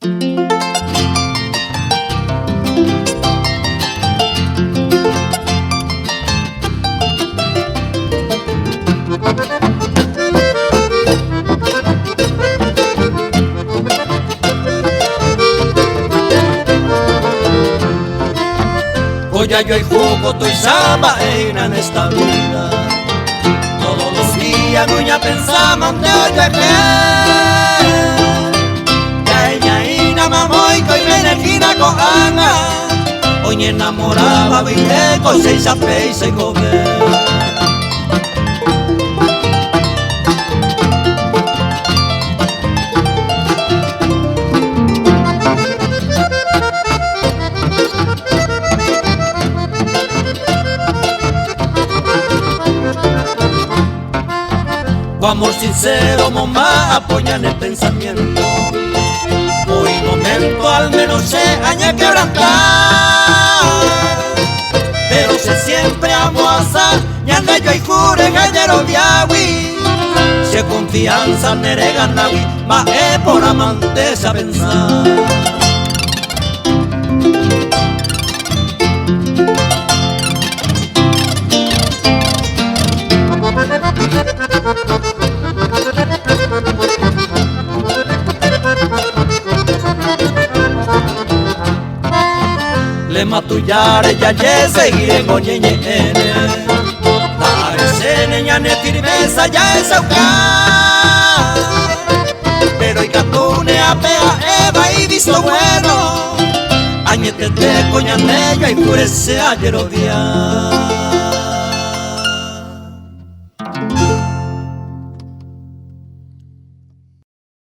Ya yo hay jugo, estoy samba en esta vida. Todos los días nuña pensamos de hoy ya ella ina mamoy coi menekina ko anga. Hoy enamoraba viste con seis apéis y comer. Tu amor sincero, mamá, apoya en el pensamiento. Hoy momento al menos se añe quebrantar, pero se siempre amo asa, ñanda yo y jure gallero diawi. Si confianza nerega nawi, ma por amante a pensar. Le matuyare ya ye seguiré goñeñe ene. Dare sene ñane firmeza ya es auca. Pero y catune apea eva y visto bueno. Añete te coñane yo y purece ayer odiar.